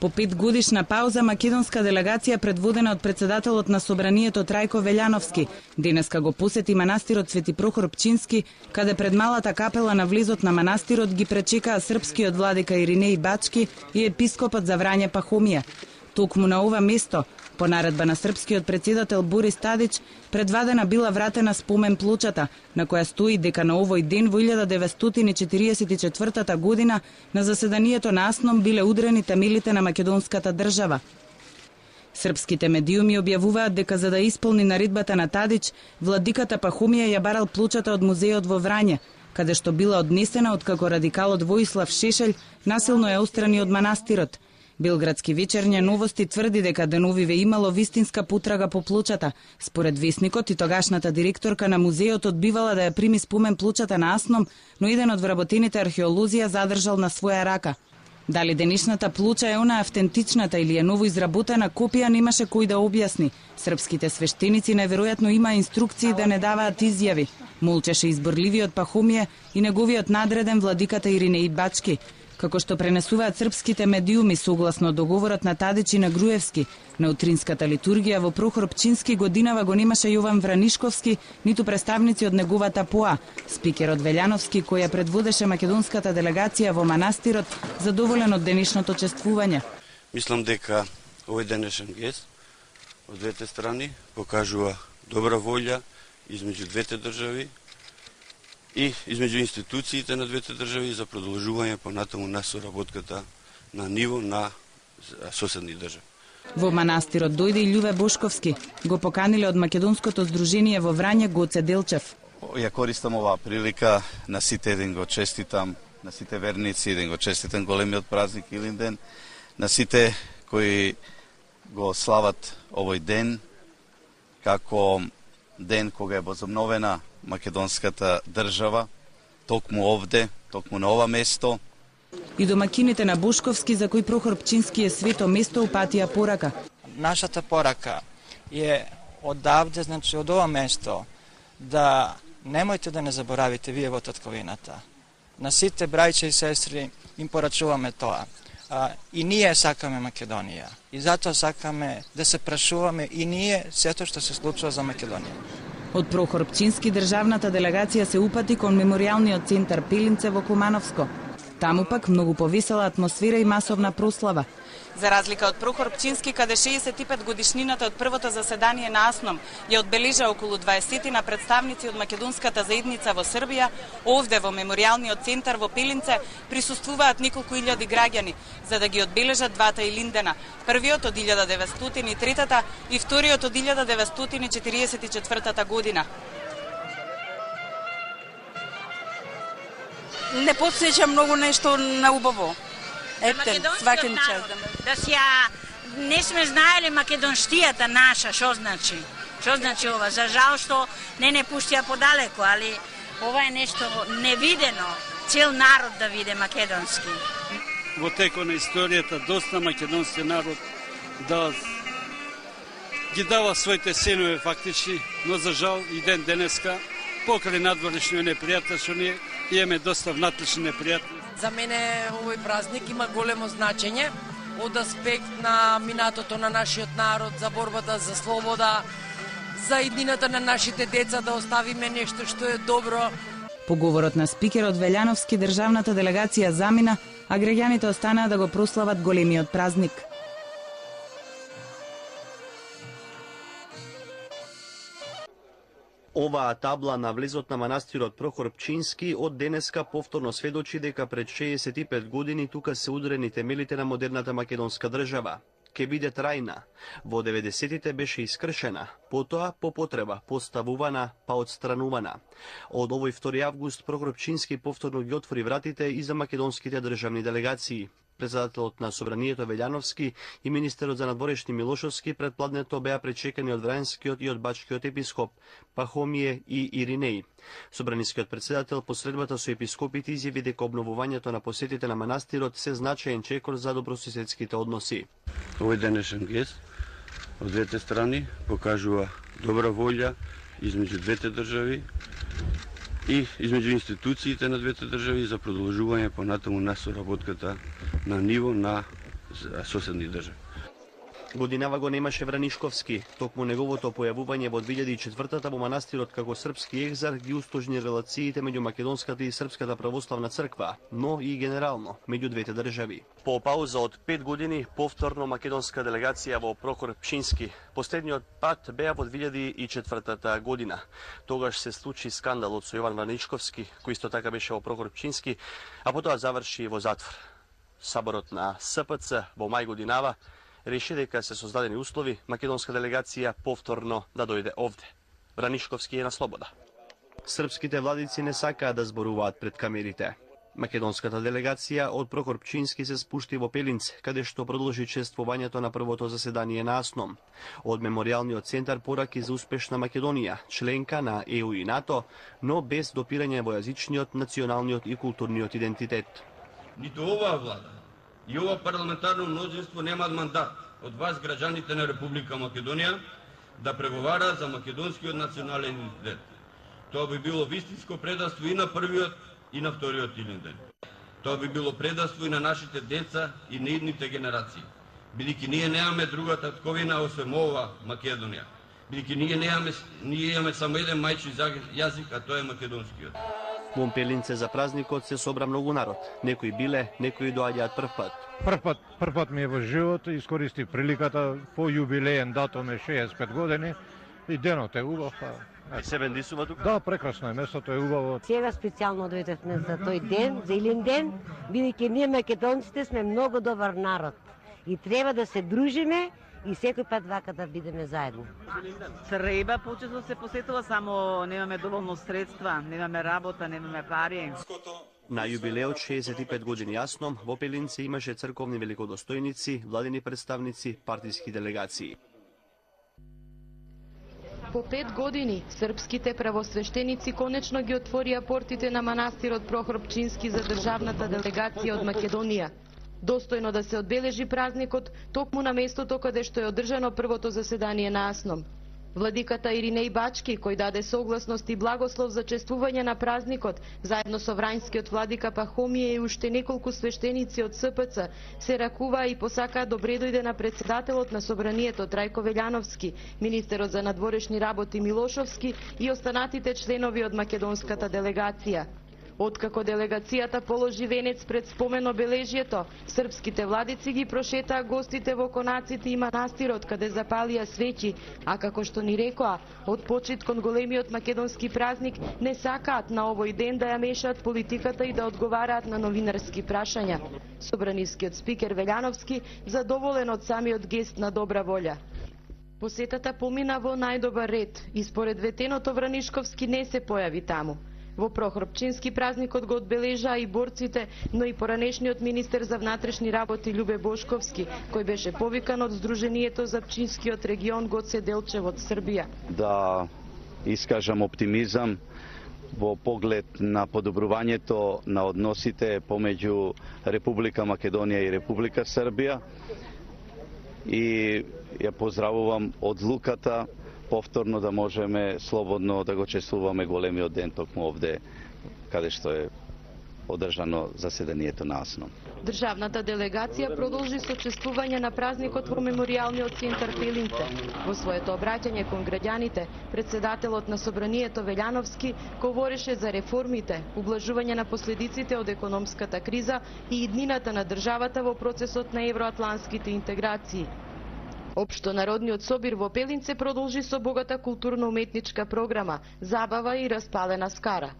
По 5-годишна пауза, македонска делегација предводена од председателот на Собранието Трајко Велјановски денеска го посети манастирот Свети Прохор Пчински, каде пред малата капела на влезот на манастирот ги пречекаа српскиот владика Иринеј Бачки и епископот за Врање Пахомија. Токму на ова место, по наредба на српскиот председател Борис Тадич, предвадена била вратена спомен плочата, на која стои дека на овој ден во 1944 година на заседанието на АСНОМ биле удрени темелите на македонската држава. Српските медиуми објавуваат дека за да исполни наредбата на Тадич, владиката Пахомија ја барал плочата од музеот во Врање, каде што била однесена откако радикалот Воислав Шешелј насилно ја острани од манастирот. Белградски вечерње новости тврди дека деновиве имало вистинска потрага по плочата. Според весникот и тогашната директорка на музеот одбивала да ја прими спомен плочата на АСНОМ, но еден од вработените археолози ја задржал на своја рака. Дали денешната плоча е она автентичната или е ново изработена копија, немаше кој да објасни. Српските свештеници неверојатно има инструкции да не даваат изјави. Молчеше изборливиот Пахомија и неговиот надреден владиката Иринеј Бачки. Како што пренесуваат српските медиуми согласно договорот на Тадич и на Груевски, на утринската литургија во Прохор Пчински годинава го немаше Јован Вранишковски, ниту представници од неговата ПОА. Спикерот Велјановски, кој ја предводеше македонската делегација во манастирот, задоволен од денешното чествување. Мислам дека овој денешен гест од двете страни покажува добра волја измеѓу двете држави и измеѓу институциите на двете држави за продолжување понатаму на соработката на ниво на соседни држави. Во манастирот дојде и Љуве Бошковски. Го поканиле од Македонското здружение во Врање Гоце Делчев. Ја користам оваа прилика на сите еден го честитам, на сите верници еден го честитам големиот празник Илинден, на сите кои го слават овој ден како ден кога е возобновена македонската држава, токму овде, токму на ова место. И домакините на Бошковски, за кој Прохор Пчински е свето место, упатија порака. Нашата порака е одавде, значи од ова место, да немојте да не заборавите вие во татковината. На сите браќа и сестри им порачуваме тоа. И ние сакаме Македонија. И затоа сакаме да се прашуваме и ние сето што се случува за Македонија. Од Прохор Пчински државната делегација се упати кон меморијалниот центар Пилинце во Кумановско. Таму пак многу повесела атмосфера и масовна прослава. За разлика од Прохор Пчински, каде 65 годишнината од првото заседание на АСНОМ ја одбележа околу 20 на представници од македонската заедница во Србија, овде во меморијалниот центар во Пилинце присуствуваат неколку илјади граѓани за да ги одбележат двата Илиндена, првиот од 1903 и вториот од 1944 година. Не подсеќа многу нешто на убаво. Ете, свакен час да ја не сме знаеле македонштијата наша, што значи? Што значи ова? За жал што не пуштија подалеку, али ова е нешто невидено. Цел народ да виде македонски. Во текот на историјата доста македонски народ ги дава своите синове фактички, но за жал и ден денеска покрај надворешниот непријател што ние имаме доста внатрушни непријатели. За мене овој празник има големо значење од аспект на минатото на нашиот народ, за борбата за слобода, за иднината на нашите деца, да оставиме нешто што е добро. По говорот на спикерот Велјановски, државната делегација замина, а граѓаните останаа да го прослават големиот празник. Оваа табла на влезот на манастирот Прохор Пчински од денеска повторно сведочи дека пред 65 години тука се удрени темелите на модерната македонска држава. Ке биде трајна. Во 90-тите беше искршена, потоа по потреба поставувана па отстранувана. Од овој 2 август Прохор Пчински повторно ги отвори вратите и за македонските државни делегации. Председателот на Собранието Велјановски и министерот за надворешни Милошовски предпладнето беа пречекани од врањскиот и од бачкиот епископ Пахомије и Иринеј. Собранискиот председател посредбата со епископите изјави дека обновувањето на посетите на манастирот се значаен чекор за добрососедските односи. Овој денешен гест од двете страни покажува добра волја измеѓу двете држави и измеѓу институциите на двете држави за продолжување понатаму на соработката на ниво на соседни држави. Годинава го немаше Вранишковски, токму неговото појавување во 2004-та во манастирот како српски екзарх ги устожни релациите меѓу македонската и српската православна црква, но и генерално меѓу двете држави. По пауза од 5 години, повторно македонска делегација во Прохор Пчински. Последниот пат беа во 2004 година. Тогаш се случи скандалот со Јован Вранишковски, кој исто така беше во Прохор Пчински, а потоа заврши во затвор. Саборот на СПЦ во мај годинава реши дека се создадени услови македонска делегација повторно да дојде овде. Вранишковски е на слобода. Српските владици не сакаат да зборуваат пред камерите. Македонската делегација од Прохор Пчински се спушти во Пелинц, каде што продолжи чествувањето на првото заседание на АСНОМ. Од Меморијалниот центар пораки за успешна Македонија, членка на ЕУ и НАТО, но без допирање во јазичниот, националниот и културниот идентитет. Ниту оваа влада и ова парламентарно мнозинство немаат мандат од вас, граѓаните на Република Македонија, да преговараат за македонскиот национален идентитет. Тоа би било вистинско предавство и на првиот и на вториот Илинден. Тоа би било предавство и на нашите деца и на идните генерации. Бидејќи ние немаме друга татковина освен ова Македонија. Бидејќи ние имаме само еден мајчин јазик, а тоа е македонскиот. Во Пелинце за празникот се собра многу народ. Некои биле, некои доаѓаат прв пат. Прв пат ми е во живот, искористив приликата по јубилеен датум е 65 години и денот е убав. И се бендисува тука? Да, прекрасно е, местото е убаво. Сега специјално дојдовме за тој ден, за Илинден, бидејќи ние македонците сме многу добар народ и треба да се дружиме и секој пат вака да бидеме заедно. Треба почесто се посетува, само немаме доволно средства, немаме работа, немаме пари. На јубилеот 65 години АСНОМ во Пелинце имаше црковни великодостојници, владени представници, партиски делегации. По 5 години, српските правосвештеници конечно ги отворија портите на манастирот Прохор Пчински за државната делегација од Македонија. Достојно да се одбележи празникот токму на местото каде што е одржано првото заседание на АСНОМ. Владиката Иринеј Бачки, кој даде согласност и благослов за чествување на празникот, заедно со врањскиот владика Пахомије и уште неколку свештеници од СПЦ, се ракуваа и посакаа добре дојде на председателот на Собранието Трајко Велјановски, министерот за надворешни работи Милошовски и останатите членови од македонската делегација. Откако делегацијата положи венец пред спомен обележјето, српските владици ги прошетаа гостите во конаците и манастирот каде запалија свеќи, а како што ни рекоа, од почит кон големиот македонски празник не сакаат на овој ден да ја мешаат политиката и да одговараат на новинарски прашања. Собранискиот спикер Велјановски задоволен од самиот гест на добра волја. Посетата помина во најдобар ред и според ветеното Вранишковски не се појави таму. Во Прохор Пчински празникот го одбележаа и борците, но и поранешниот министер за внатрешни работи Љубе Бошковски, кој беше повикан од Сдруженијето за Пчинскиот регион Гоце Делчев од Србија. Да искажам оптимизам во поглед на подобрувањето на односите помеѓу Република Македонија и Република Србија и ја поздравувам одлуката повторно да можеме слободно да го чествуваме големиот ден токму овде каде што е одржано заседанието на АСНОМ. Државната делегација продолжи со чествување на празникот во Меморијалниот центар Пелинце. Во своето обраќање кон граѓаните, председателот на Собранието Велјановски говореше за реформите, ублажување на последиците од економската криза и иднината на државата во процесот на евроатлантските интеграции. Општо народниот собир во Пелинце продолжи со богата културно-уметничка програма, забава и распалена скара.